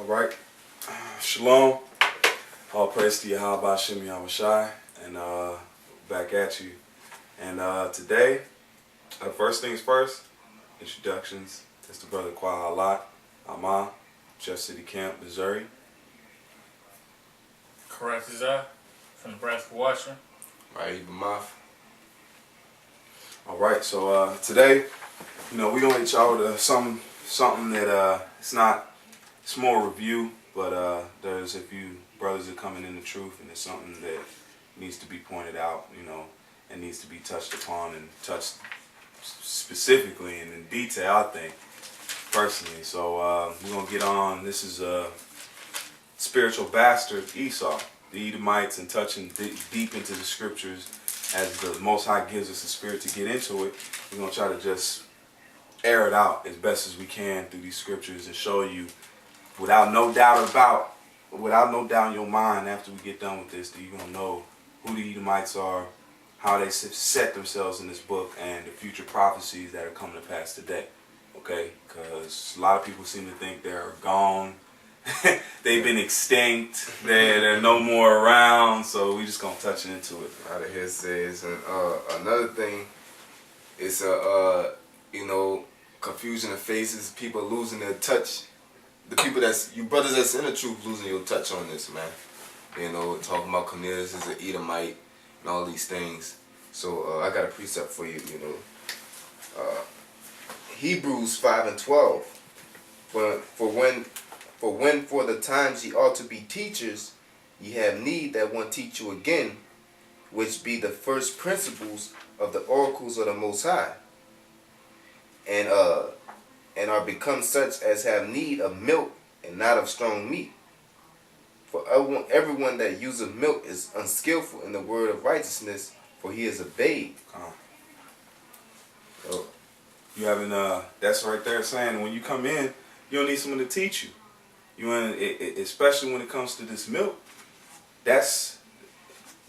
All right. Shalom. All praise to Yahweh Shem Yahushai. And back at you. And today, first things first, introductions. It's the brother Kwa Halat, Ama, Jeff City Camp, Missouri. Correct is I, from Nebraska, Washington. Right, mouth. All right, so today, we're gonna hit y'all with something that it's more review, but there's a few brothers that coming in the truth, and it's something that needs to be pointed out, and needs to be touched upon and touched specifically and in detail, I think, personally. So we're gonna get on. This is spiritual bastard ESAU, the Edomites, and touching deep into the scriptures as the Most High gives us the spirit to get into it. We're going to try to just air it out as best as we can through these scriptures and show you without no doubt in your mind after we get done with this that you're going to know who the Edomites are, how they set themselves in this book, and the future prophecies that are coming to pass today. Okay? Because a lot of people seem to think they're gone. They've been extinct. They're no more around. So we just gonna touch into it. Out of here says, and another thing is confusion of faces. People losing their touch. The people you brothers that's in the truth losing your touch on this, man. Talking about Cornelius as an Edomite and all these things. So I got a precept for you. Hebrews 5:12. For the times ye ought to be teachers, ye have need that one teach you again, which be the first principles of the oracles of the Most High, and are become such as have need of milk and not of strong meat. For everyone that useth milk is unskillful in the word of righteousness, for he is a babe. So, you having that's right there saying when you come in, you don't need someone to teach you. Especially when it comes to this milk,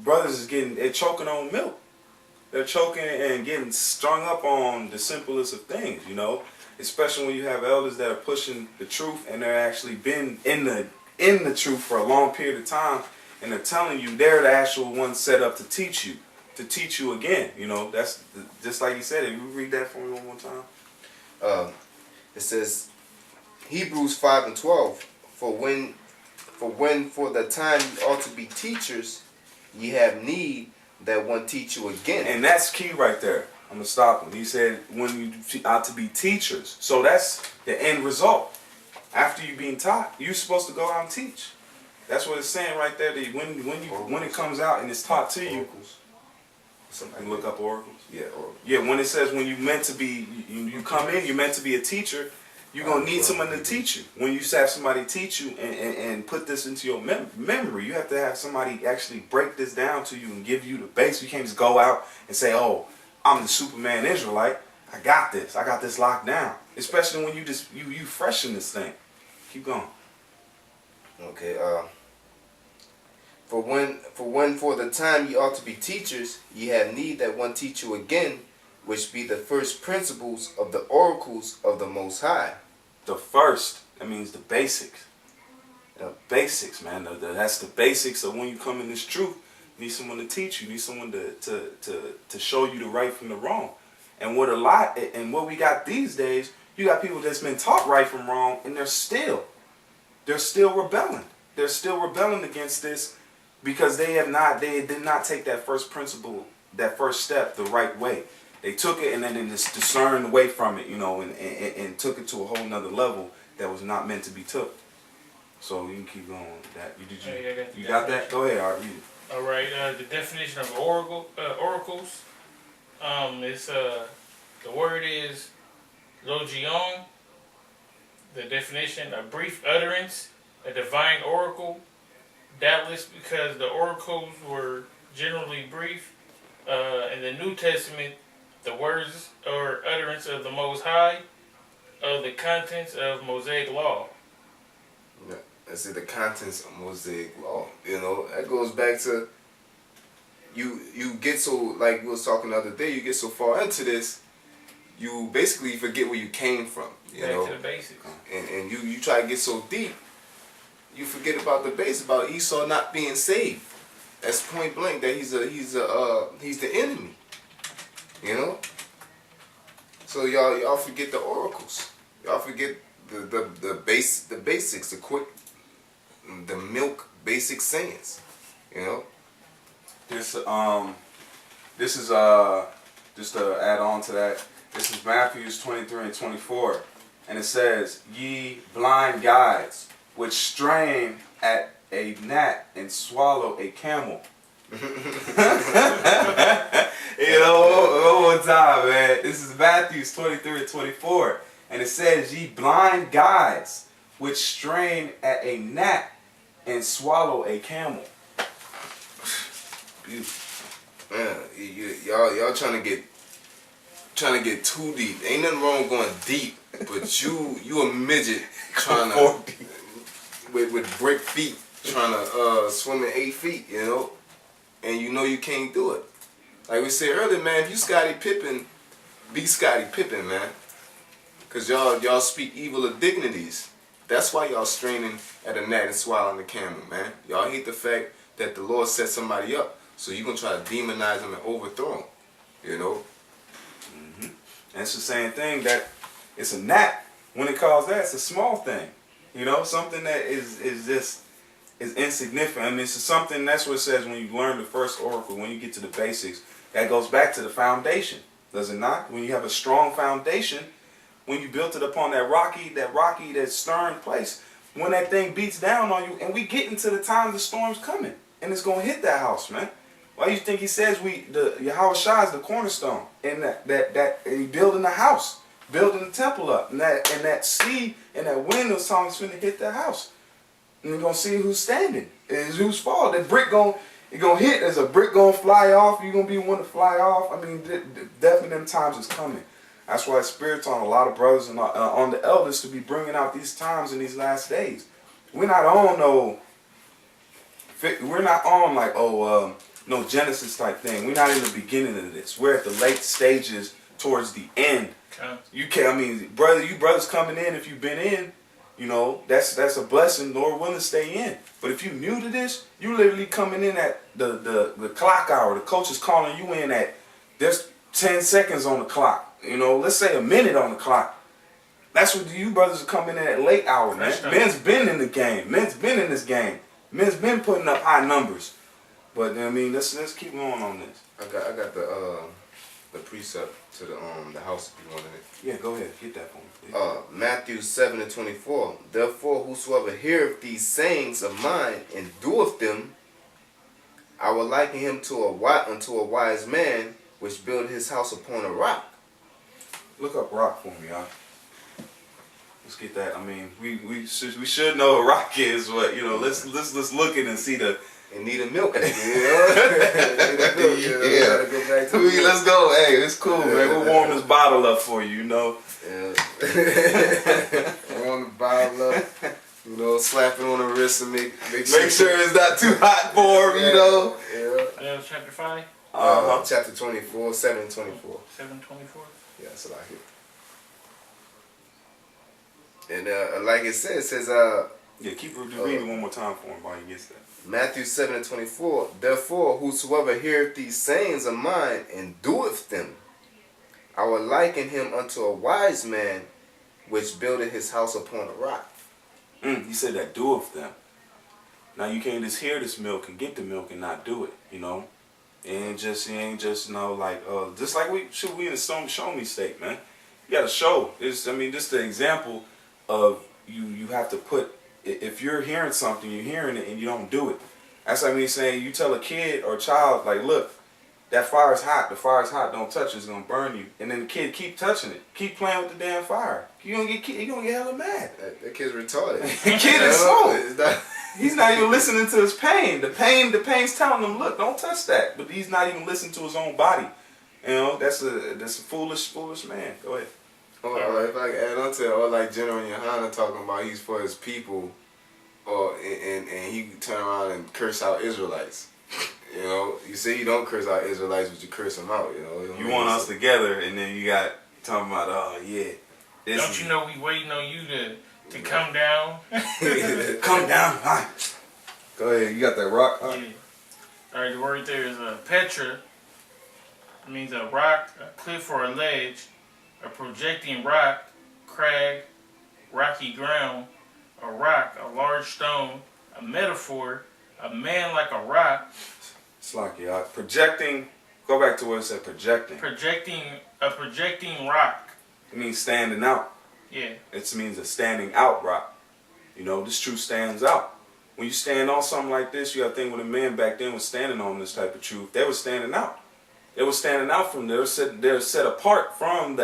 brothers they're choking on milk. They're choking and getting strung up on the simplest of things, Especially when you have elders that are pushing the truth and they're actually been in the truth for a long period of time, and they're telling you they're the actual ones set up to teach you again. That's just like he said. If you read that for me one more time. It says Hebrews 5:12. For the time ye ought to be teachers, ye have need that one teach you again. And that's key right there. I'm going to stop him. He said when you ought to be teachers. So that's the end result. After you being taught, you're supposed to go out and teach. That's what it's saying right there. That when it comes out and it's taught to you. Somebody look up oracles. Yeah, oracles. Yeah, when it says when you meant to be, you come in, you're meant to be a teacher. You're going to need someone to teach you. When you have somebody teach you and put this into your memory, you have to have somebody actually break this down to you and give you the base. You can't just go out and say, oh, I'm the Superman Israelite. I got this locked down. Especially when you fresh in this thing. Keep going. Okay, for the time ye ought to be teachers, ye have need that one teach you again, which be the first principles of the oracles of the Most High. The first, that means the basics. The basics, man. That's the basics of when you come in this truth. You need someone to teach you. You need someone to show you the right from the wrong. And what we got these days, you got people that's been taught right from wrong, and they're still rebelling. They're still rebelling against this because they did not take that first principle, that first step the right way. They took it and then just discerned away from it, and took it to a whole nother level that was not meant to be took. So you can keep going with that. You got that? Go ahead, Art. Read it. All right. The definition of oracles. The word is logion. The definition: a brief utterance, a divine oracle. Doubtless because the oracles were generally brief. In the New Testament, the words or utterance of the Most High, of the contents of Mosaic law. Yeah, I see the contents of Mosaic law. That goes back to you get so, like we was talking the other day, you get so far into this, you basically forget where you came from. Back to the basics. And you try to get so deep you forget about the base about Esau not being saved. That's point blank that he's the enemy. You know. So y'all forget the oracles. Y'all forget the basics, the milk basic sayings. You know. This is just to add on to that. This is Matthew 23 and 24, and it says, "Ye blind guides, which strain at a gnat and swallow a camel." One more time, man. This is Matthew 23 and 24, and it says, "Ye blind guides, which strain at a gnat and swallow a camel." Beautiful. Man, y'all trying to get too deep. Ain't nothing wrong going deep, but you a midget trying to with brick feet trying to swim in 8 feet, you know, and you know you can't do it. Like we said earlier, man, if you Scottie Pippen, be Scottie Pippen, man, cause y'all speak evil of dignities. That's why y'all straining at a gnat and swallowing the camel, man. Y'all hate the fact that the Lord set somebody up. So you're going to try to demonize them and overthrow them, you know? Mm-hmm. And it's the same thing that it's a gnat. When it calls that, it's a small thing. You know, something that is insignificant. I mean, it's something, that's what it says when you learn the first oracle, when you get to the basics, that goes back to the foundation, does it not? When you have a strong foundation, when you built it upon that stern place, when that thing beats down on you, and we get into the time the storm's coming, and it's going to hit that house, man. Why do you think he says Yahweh Shai is the cornerstone, and that he building the house, building the temple up, and that sea and that wind of song is finna hit that house, and you're gonna see who's standing, and who's falling. That brick gonna hit. There's a brick gonna fly off. You're gonna be one to fly off. I mean, definitely them times is coming. That's why Spirit's on a lot of brothers and on the elders to be bringing out these times in these last days. We're not on like no Genesis type thing. We're not in the beginning of this. We're at the late stages towards the end. You can't. I mean, brother, you brothers coming in, if you've been in, you know, that's a blessing. Lord willing, stay in. But if you're new to this, you literally coming in at the clock hour. The coach is calling you in at there's 10 seconds on the clock. You know, let's say a minute on the clock. That's what you brothers are coming in at late hour, man. Men's been in the game. Men's been in this game. Men's been putting up high numbers. But I mean, let's keep going on this. I got the precept to the house if you wanted it. Yeah, go ahead. Get that for me, please. Matthew 7 and 24. Therefore, whosoever heareth these sayings of mine and doeth them, I will liken him unto a wise man which built his house upon a rock. Look up rock for me, y'all. Let's get that. I mean, we should know what rock is, but you know, let's look in and see the. And need a milk. Yeah. Let's go. Hey, it's cool, man. We'll warm this bottle up for you, you know. Yeah. Warm the bottle up. You know, slap it on the wrist and make sure it's not too hot for him, you know. Yeah. Chapter 5? Chapter 24, 7:24. 7:24? Yeah, that's what I hear. And like it says, yeah, keep reading one more time for him while he gets that. Matthew 7 and 24. Therefore, whosoever heareth these sayings of mine and doeth them, I will liken him unto a wise man which builded his house upon a rock. He said that doeth them. Now you can't just hear this milk and get the milk and not do it, you know. It ain't just you know, like just like we in the show me state, man. You gotta show. This the example of you have to put. If you're hearing something, you're hearing it, and you don't do it. That's like me saying, you tell a kid or a child, like, look, that fire's hot. The fire's hot. Don't touch it. It's gonna burn you. And then the kid keep touching it. Keep playing with the damn fire. You're gonna get hella mad. That kid's retarded. The kid is slow. He's not even listening to his pain. The pain's telling him, look, don't touch that. But he's not even listening to his own body. You know, that's a foolish man. Go ahead. Or if I can add on to it, or like General Yohana talking about he's for his people, and he turn around and curse out Israelites. You know, you say you don't curse out Israelites, but you curse them out. You know, you want us together, and then you got talking about, oh yeah. Don't you know we waiting on you to come down? Come come down. All right. Go ahead. You got that rock? Yeah. Alright, the word there is Petra. It means a rock, a cliff or a ledge, a projecting rock, crag, rocky ground, a rock, a large stone, a metaphor, a man like a rock. It's like, yeah. Projecting. Go back to where it said projecting. A projecting rock. It means standing out. Yeah. It means a standing out rock. You know, this truth stands out. When you stand on something like this, you got to think when the men back then was standing on this type of truth, they were standing out. They were standing out from there. They were set apart from that.